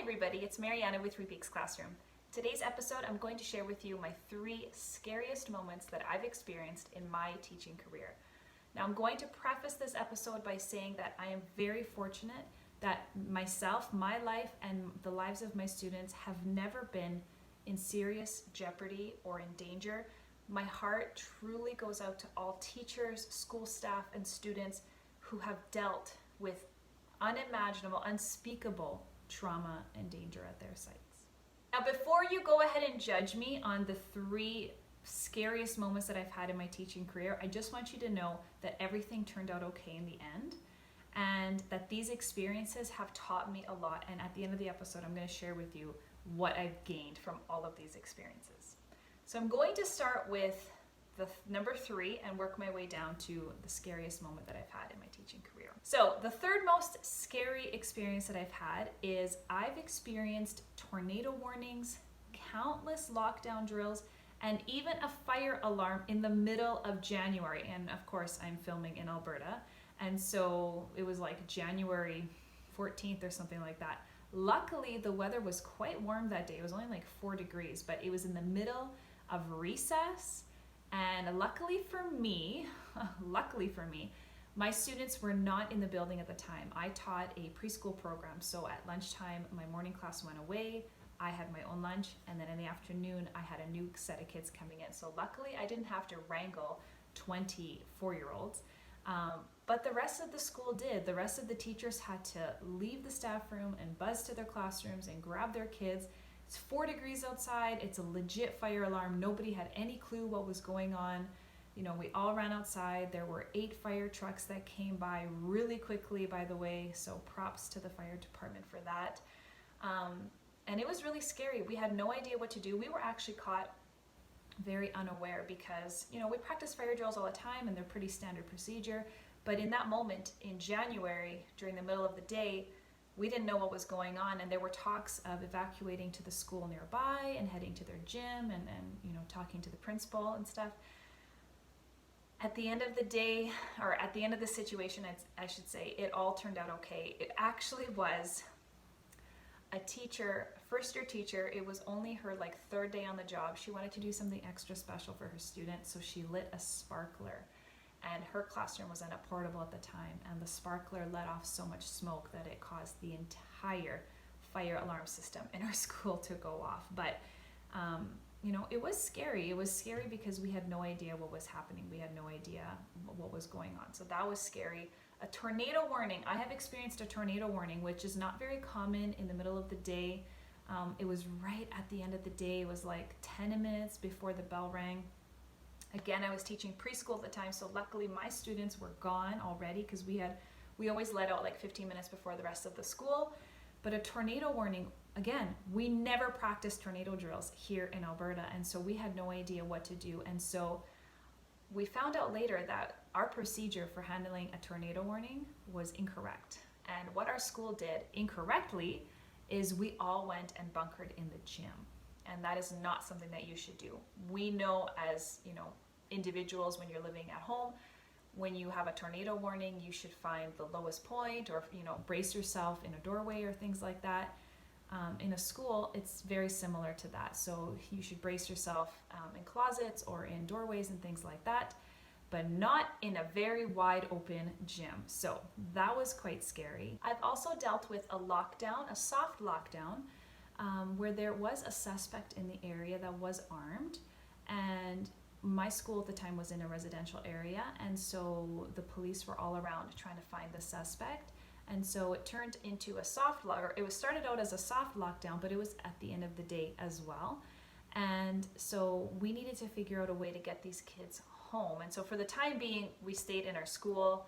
everybody, it's Mariana with 3 Peaks Classroom. Today's episode, I'm going to share with you my 3 scariest moments that I've experienced in my teaching career. Now, I'm going to preface this episode by saying that I am very fortunate that myself, my life, and the lives of my students have never been in serious jeopardy or in danger. My heart truly goes out to all teachers, school staff, and students who have dealt with unimaginable, unspeakable trauma and danger at their sites. Now, before you go ahead and judge me on the 3 scariest moments that I've had in my teaching career, I just want you to know that everything turned out okay in the end, and that these experiences have taught me a lot. And at the end of the episode, I'm going to share with you what I've gained from all of these experiences. So I'm going to start with the number 3 and work my way down to the scariest moment that I've had in my teaching career. So the third most scary experience that I've had is I've experienced tornado warnings, countless lockdown drills, and even a fire alarm in the middle of January. And of course, I'm filming in Alberta, and so it was like January 14th or something like that. Luckily, the weather was quite warm that day. It was only like 4 degrees, but it was in the middle of recess. And luckily for me, my students were not in the building at the time. I taught a preschool program, so at lunchtime, my morning class went away. I had my own lunch, and then in the afternoon, I had a new set of kids coming in. So luckily, I didn't have to wrangle 24-year-olds, but the rest of the school did. The rest of the teachers had to leave the staff room and buzz to their classrooms and grab their kids. It's 4 degrees outside. It's a legit fire alarm. Nobody had any clue what was going on. You know, we all ran outside. There were 8 fire trucks that came by really quickly, by the way, so props to the fire department for that. And it was really scary. We had no idea what to do. We were actually caught very unaware because, you know, we practice fire drills all the time and they're pretty standard procedure. But in that moment in January, during the middle of the day, we didn't know what was going on, and there were talks of evacuating to the school nearby and heading to their gym and you know, talking to the principal and stuff. At the end of the day, or at the end of the situation, I should say, it all turned out okay. It actually was a teacher, first-year teacher. It was only her like 3rd day on the job. She wanted to do something extra special for her students, so she lit a sparkler. And her classroom was in a portable at the time, and the sparkler let off so much smoke that it caused the entire fire alarm system in our school to go off. But you know, it was scary. It was scary because we had no idea what was happening. We had no idea what was going on. So that was scary. A tornado warning. I have experienced a tornado warning, which is not very common in the middle of the day. It was right at the end of the day. It was like 10 minutes before the bell rang. Again, I was teaching preschool at the time, so luckily my students were gone already because we always let out like 15 minutes before the rest of the school. But a tornado warning, again, we never practiced tornado drills here in Alberta, and so we had no idea what to do. And so we found out later that our procedure for handling a tornado warning was incorrect. And what our school did incorrectly is we all went and bunkered in the gym. And that is not something that you should do. We know, as you know, individuals, when you're living at home, when you have a tornado warning, you should find the lowest point, or you know, brace yourself in a doorway or things like that. In a school, it's very similar to that. So you should brace yourself in closets or in doorways and things like that, but not in a very wide open gym. So that was quite scary. I've also dealt with a lockdown, a soft lockdown, where there was a suspect in the area that was armed, and my school at the time was in a residential area, and so the police were all around trying to find the suspect. And so it turned into a soft lock. It was started out as a soft lockdown, but it was at the end of the day as well. And so we needed to figure out a way to get these kids home. And so for the time being, we stayed in our school,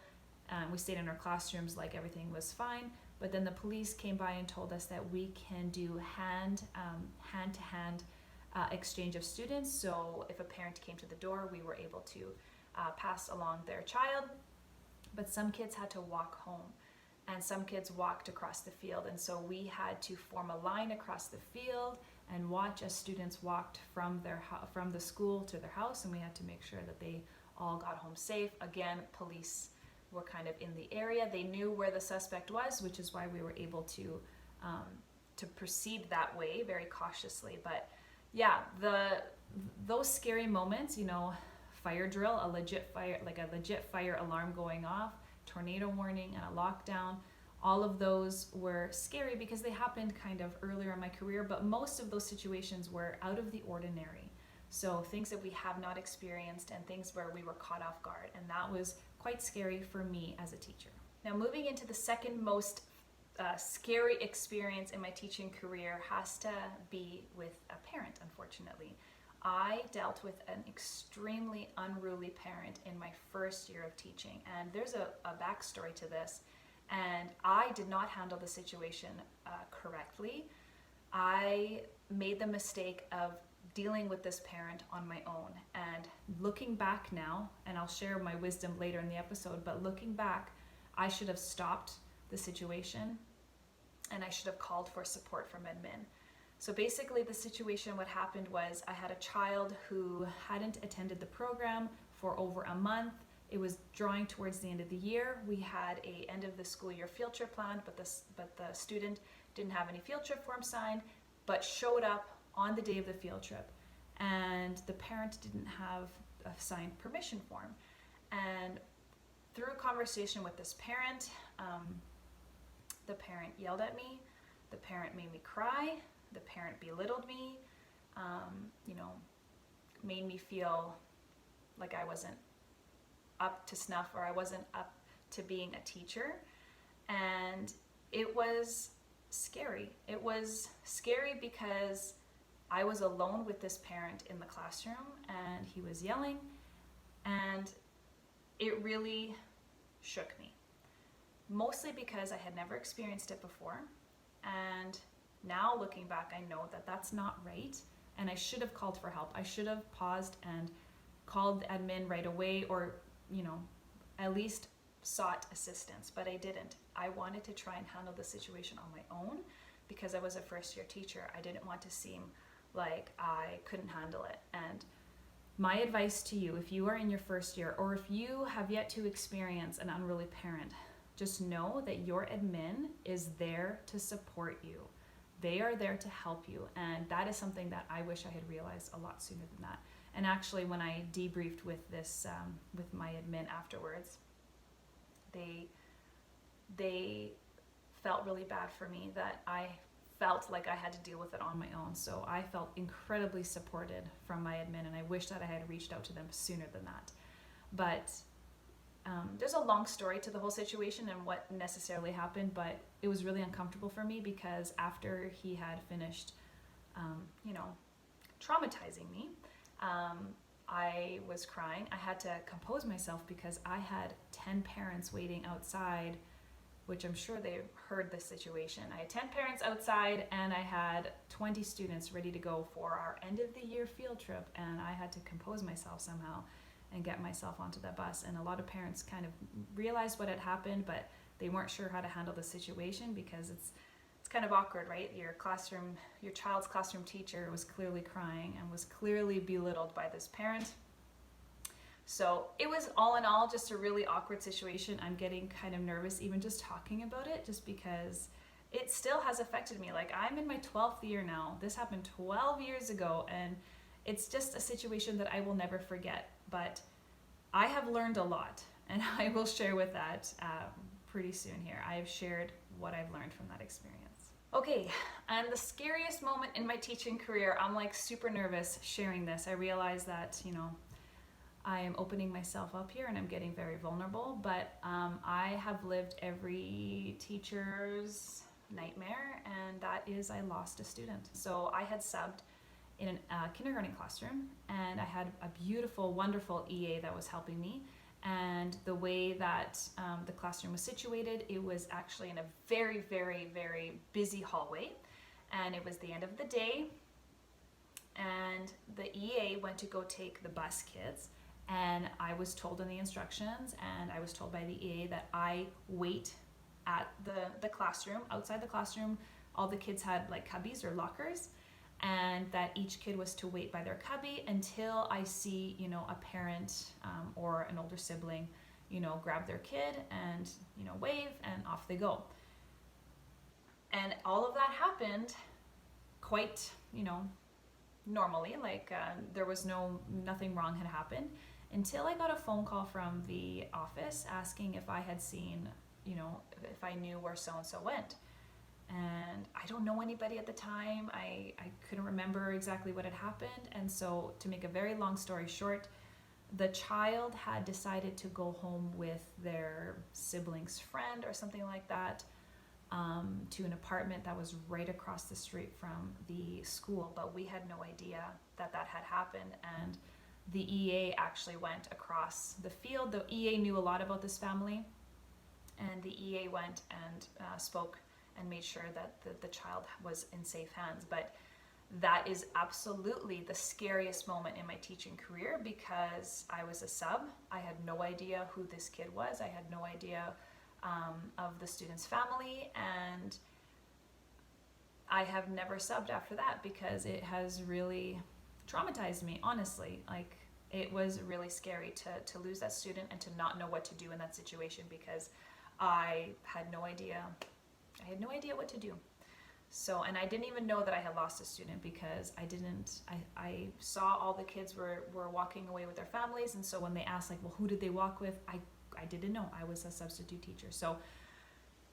we stayed in our classrooms like everything was fine. But then the police came by and told us that we can do hand-to-hand exchange of students. So if a parent came to the door, we were able to pass along their child. But some kids had to walk home, and some kids walked across the field. And so we had to form a line across the field and watch as students walked from the school to their house, and we had to make sure that they all got home safe. Again, police were kind of in the area. They knew where the suspect was, which is why we were able to to proceed that way very cautiously. But yeah, those scary moments, you know, fire drill, a legit fire alarm going off, tornado warning, and a lockdown. All of those were scary because they happened kind of earlier in my career, but most of those situations were out of the ordinary. So things that we have not experienced and things where we were caught off guard. And that was quite scary for me as a teacher. Now, moving into the second most scary experience in my teaching career has to be with a parent, unfortunately. I dealt with an extremely unruly parent in my first year of teaching, and there's a backstory to this, and I did not handle the situation correctly. I made the mistake of dealing with this parent on my own, and looking back now, and I'll share my wisdom later in the episode, but looking back, I should have stopped the situation and I should have called for support from admin. So basically the situation, what happened was I had a child who hadn't attended the program for over a month. It was drawing towards the end of the year. We had a end of the school year field trip planned, but the student didn't have any field trip form signed, but showed up on the day of the field trip, and the parent didn't have a signed permission form. And through a conversation with this parent, the parent yelled at me, the parent made me cry, the parent belittled me, made me feel like I wasn't up to snuff, or I wasn't up to being a teacher. And it was scary. It was scary because I was alone with this parent in the classroom, and he was yelling, and it really shook me. Mostly because I had never experienced it before, and now looking back, I know that that's not right, and I should have called for help. I should have paused and called admin right away, or at least sought assistance, but I didn't. I wanted to try and handle the situation on my own because I was a first year teacher. I didn't want to seem like I couldn't handle it. And my advice to you, if you are in your first year, or if you have yet to experience an unruly parent, just know that your admin is there to support you. They are there to help you, and that is something that I wish I had realized a lot sooner than that. And actually, when I debriefed with this, with my admin afterwards, they felt really bad for me that I felt like I had to deal with it on my own. So I felt incredibly supported from my admin, and I wish that I had reached out to them sooner than that. But there's a long story to the whole situation and what necessarily happened, but it was really uncomfortable for me because after he had finished, traumatizing me, I was crying. I had to compose myself because I had 10 parents waiting outside, which I'm sure they heard the situation. I had 10 parents outside, and I had 20 students ready to go for our end of the year field trip, and I had to compose myself somehow and get myself onto the bus. And a lot of parents kind of realized what had happened, but they weren't sure how to handle the situation because it's kind of awkward, right? Your child's classroom teacher was clearly crying and was clearly belittled by this parent. So it was all in all just a really awkward situation. I'm getting kind of nervous even just talking about it, just because it still has affected me. Like, I'm in my 12th year now. This happened 12 years ago, and it's just a situation that I will never forget. But I have learned a lot, and I will share with that pretty soon here. I have shared what I've learned from that experience. Okay, and the scariest moment in my teaching career, I'm like super nervous sharing this. I realize that, I am opening myself up here and I'm getting very vulnerable, but I have lived every teacher's nightmare, and that is I lost a student. So I had subbed in a kindergarten classroom, and I had a beautiful, wonderful EA that was helping me. And the way that the classroom was situated, it was actually in a very, very, very busy hallway, and it was the end of the day, and the EA went to go take the bus kids, and I was told in the instructions, and I was told by the EA that I wait at the classroom, outside the classroom. All the kids had like cubbies or lockers, and that each kid was to wait by their cubby until I see, a parent or an older sibling, grab their kid and, wave, and off they go. And all of that happened quite, normally, there was nothing wrong had happened until I got a phone call from the office asking if I had seen, if I knew where so-and-so went. And I don't know anybody at the time. I couldn't remember exactly what had happened. And so, to make a very long story short, the child had decided to go home with their sibling's friend or something like that, to an apartment that was right across the street from the school. But we had no idea that had happened. And the EA actually went across the field. The EA knew a lot about this family. And the EA went and spoke and made sure that the child was in safe hands. But that is absolutely the scariest moment in my teaching career, because I was a sub. I had no idea who this kid was. I had no idea of the student's family, and I have never subbed after that because it has really traumatized me, honestly. Like, it was really scary to lose that student and to not know what to do in that situation, because I had no idea what to do. So, and I didn't even know that I had lost a student, because I saw all the kids were walking away with their families. And so when they asked, like, well, who did they walk with? I didn't know. I was a substitute teacher. So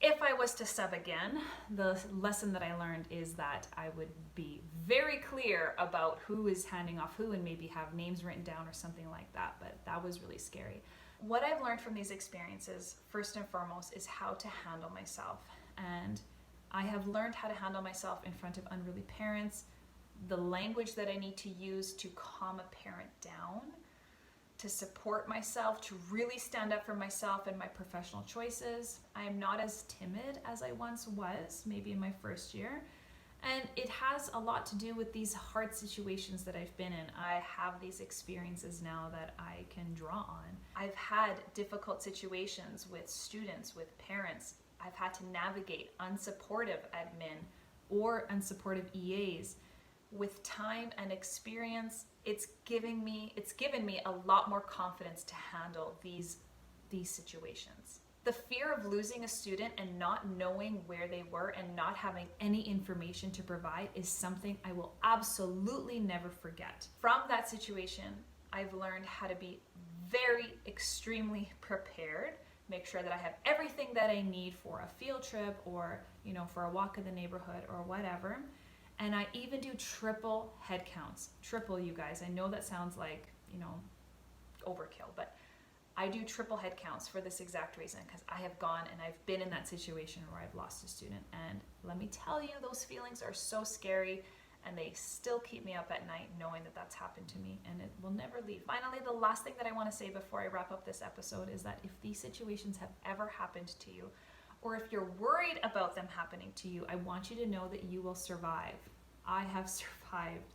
if I was to sub again, the lesson that I learned is that I would be very clear about who is handing off who, and maybe have names written down or something like that. But that was really scary. What I've learned from these experiences, first and foremost, is how to handle myself. And I have learned how to handle myself in front of unruly parents, the language that I need to use to calm a parent down, to support myself, to really stand up for myself and my professional choices. I am not as timid as I once was, maybe in my first year. And it has a lot to do with these hard situations that I've been in. I have these experiences now that I can draw on. I've had difficult situations with students, with parents. I've had to navigate unsupportive admin or unsupportive EAs. With time and experience, it's given me a lot more confidence to handle these situations. The fear of losing a student and not knowing where they were and not having any information to provide is something I will absolutely never forget. From that situation, I've learned how to be very extremely prepared, make sure that I have everything that I need for a field trip or, for a walk in the neighborhood or whatever. And I even do triple head counts. Triple, you guys. I know that sounds like, overkill, but I do triple head counts for this exact reason, because I have gone and I've been in that situation where I've lost a student. And let me tell you, those feelings are so scary, and they still keep me up at night knowing that that's happened to me, and it will never leave. Finally, the last thing that I want to say before I wrap up this episode is that if these situations have ever happened to you, or if you're worried about them happening to you, I want you to know that you will survive. I have survived.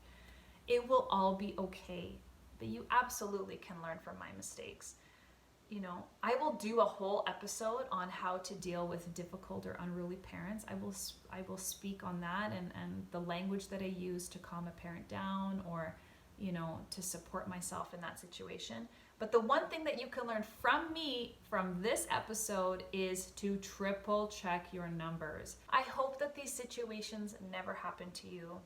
It will all be okay, but you absolutely can learn from my mistakes. I will do a whole episode on how to deal with difficult or unruly parents. I will speak on that and the language that I use to calm a parent down, or to support myself in that situation. But the one thing that you can learn from me from this episode is to triple check your numbers. I hope that these situations never happen to you.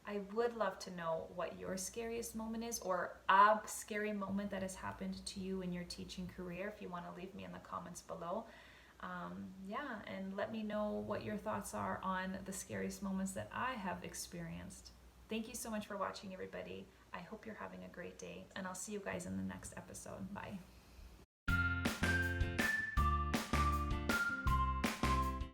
I would love to know what your scariest moment is, or a scary moment that has happened to you in your teaching career, if you want to leave me in the comments below. And let me know what your thoughts are on the scariest moments that I have experienced. Thank you so much for watching, everybody. I hope you're having a great day, and I'll see you guys in the next episode. Bye.